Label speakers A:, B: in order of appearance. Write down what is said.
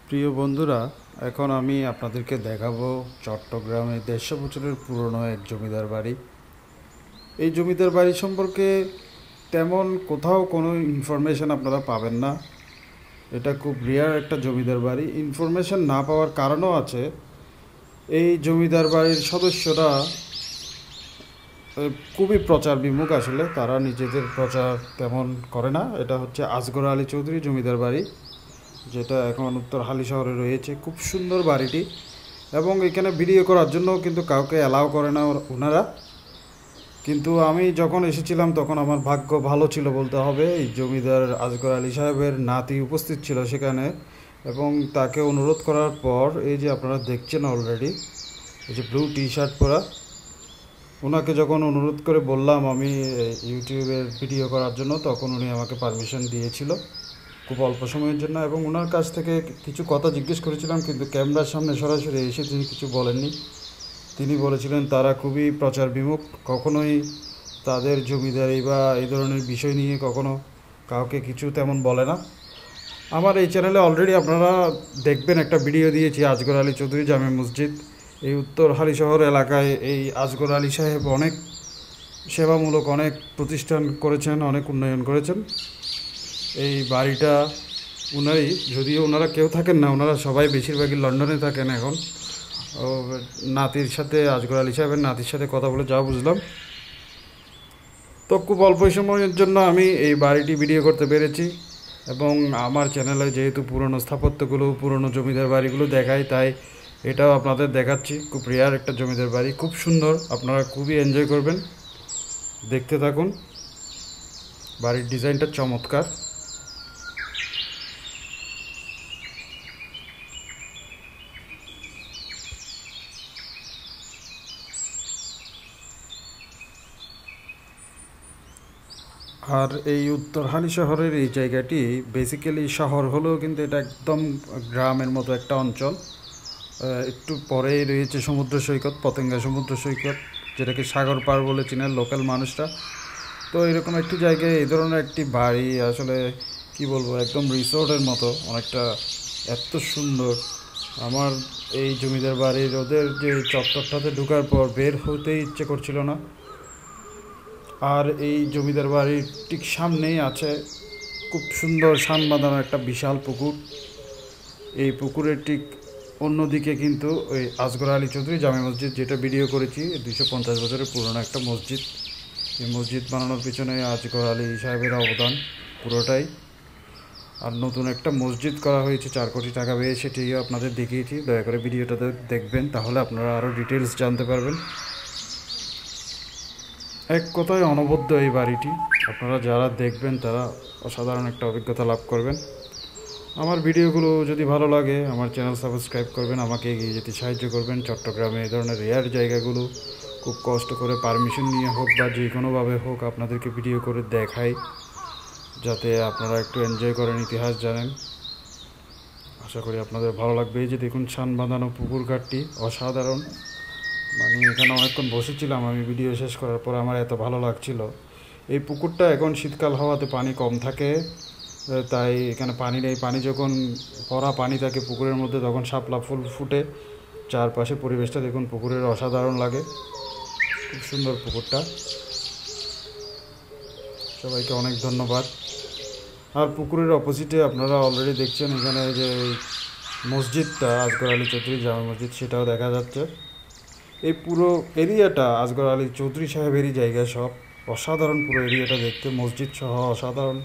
A: প্রিয় বন্ধুরা, এখন আমি আপনাদেরকে দেখাবো চট্টগ্রামে ১৫০ বছরের পুরনো এক জমিদার বাড়ি। এই জমিদার বাড়ি সম্পর্কে তেমন কোথাও কোনো ইনফরমেশন আপনারা পাবেন না। এটা খুব রেয়ার একটা জমিদার বাড়ি। ইনফরমেশন না পাওয়ার কারণও আছে। এই জমিদার বাড়ির সদস্যরা খুবই প্রচার বিমুখ। আসলে তারা নিজেদের প্রচার তেমন করে না। এটা হচ্ছে আসগর আলী চৌধুরী জমিদার বাড়ি, যেটা এখন উত্তর হালি শহরে রয়েছে। খুব সুন্দর বাড়িটি, এবং এখানে ভিডিও করার জন্য কিন্তু কাউকে অ্যালাউ করে না ওনারা। কিন্তু আমি যখন এসেছিলাম তখন আমার ভাগ্য ভালো ছিল বলতে হবে। এই জমিদার আসগর আলী সাহেবের নাতি উপস্থিত ছিল সেখানে, এবং তাকে অনুরোধ করার পর এই যে আপনারা দেখছেন অলরেডি, এই যে ব্লু টি শার্ট পরা, ওনাকে যখন অনুরোধ করে বললাম আমি ইউটিউবের ভিডিও করার জন্য, তখন উনি আমাকে পারমিশন দিয়েছিল খুব অল্প সময়ের জন্য। এবং ওনার কাছ থেকে কিছু কথা জিজ্ঞেস করেছিলাম, কিন্তু ক্যামেরার সামনে সরাসরি এসে তিনি কিছু বলেননি। তিনি বলেছিলেন তারা খুবই প্রচার বিমুখ, কখনোই তাদের জমিদারি বা এই ধরনের বিষয় নিয়ে কখনো কাউকে কিছু তেমন বলে না। আমার এই চ্যানেলে অলরেডি আপনারা দেখবেন একটা ভিডিও দিয়েছি আসগর আলী চৌধুরী জামে মসজিদ। এই উত্তর হালি শহর এলাকায় এই আসগর আলী সাহেব অনেক সেবামূলক অনেক প্রতিষ্ঠান করেছেন, অনেক উন্নয়ন করেছেন। এই বাড়িটা ওনারই, যদিও ওনারা কেউ থাকেন না, ওনারা সবাই বেশিরভাগই লন্ডনে থাকেন এখন। ও নাতির সাথে, আসগর আলী সাহেবের নাতির সাথে কথা বলে যা বুঝলাম, তো খুব অল্প সময়ের জন্য আমি এই বাড়িটি ভিডিও করতে পেরেছি। এবং আমার চ্যানেলে যেহেতু পুরনো স্থাপত্যগুলো, পুরনো জমিদার বাড়িগুলো দেখাই, তাই এটাও আপনাদের দেখাচ্ছি। খুব রেয়ার একটা জমিদার বাড়ি, খুব সুন্দর, আপনারা খুবই এনজয় করবেন। দেখতে থাকুন, বাড়ির ডিজাইনটা চমৎকার। আর এই উত্তর হালি শহরের এই জায়গাটি বেসিক্যালি শহর হলেও কিন্তু এটা একদম গ্রামের মতো একটা অঞ্চল। একটু পরেই রয়েছে সমুদ্র সৈকত, পতেঙ্গা সমুদ্র সৈকত, যেটাকে সাগর পার বলে চিনেন লোকাল মানুষরা। তো এরকম একটি জায়গায় এই ধরনের একটি বাড়ি, আসলে কি বলবো, একদম রিসোর্টের মতো অনেকটা, এত সুন্দর। আমার এই জমিদার বাড়ির ওদের যে চত্বরটাতে ঢোকার পর বের হতেই ইচ্ছে করছিল না। আর এই জমিদার বাড়ির ঠিক সামনেই আছে খুব সুন্দর শান বাঁধানো একটা বিশাল পুকুর। এই পুকুরের ঠিক অন্যদিকে কিন্তু ওই আসগর আলী চৌধুরী জামে মসজিদ, যেটা ভিডিও করেছি, 250 বছরের পুরনো একটা মসজিদ। এই মসজিদ বানানোর পিছনে আসগর আলী সাহেবের অবদান পুরোটাই। আর নতুন একটা মসজিদ করা হয়েছে 4 কোটি টাকা ব্যয়ে, সেটিও আপনাদের দেখিয়েছি। দয়া করে ভিডিওটাতে দেখবেন, তাহলে আপনারা আরও ডিটেলস জানতে পারবেন। এক কথায় অনবদ্য এই বাড়িটি। আপনারা যারা দেখবেন তারা অসাধারণ একটা অভিজ্ঞতা লাভ করবেন। আমার ভিডিওগুলো যদি ভালো লাগে আমার চ্যানেল সাবস্ক্রাইব করবেন, আমাকে এগিয়ে যেতে সাহায্য করবেন। চট্টগ্রামে এই ধরনের রেয়ার জায়গাগুলো খুব কষ্ট করে পারমিশন নিয়ে হোক বা যে কোনোভাবে হোক আপনাদেরকে ভিডিও করে দেখাই, যাতে আপনারা একটু এনজয় করেন, ইতিহাস জানেন। আশা করি আপনাদের ভালো লাগবে। এই যে দেখুন শান বাঁধানো পুকুর ঘাটটি অসাধারণ। মানে এখানে অনেকক্ষণ বসেছিলাম আমি ভিডিও শেষ করার পর, আমার এত ভালো লাগছিল। এই পুকুরটা এখন শীতকাল হওয়াতে পানি কম থাকে, তাই এখানে পানি নেই। পানি যখন ভরা পানি থাকে পুকুরের মধ্যে, তখন শাপলা ফুল ফুটে। চারপাশে পরিবেশটা দেখুন, পুকুরের অসাধারণ লাগে। খুব সুন্দর পুকুরটা। সবাইকে অনেক ধন্যবাদ। আর পুকুরের অপোজিটে আপনারা অলরেডি দেখছেন এখানে যে মসজিদটা, আসগর আলী চৌধুরী জামে মসজিদ, সেটাও দেখা যাচ্ছে। এই পুরো এরিয়াটা আসগর আলী চৌধুরী সাহেবেরই জায়গা। সব অসাধারণ, পুরো এরিয়াটা দেখতে, মসজিদ সহ অসাধারণ।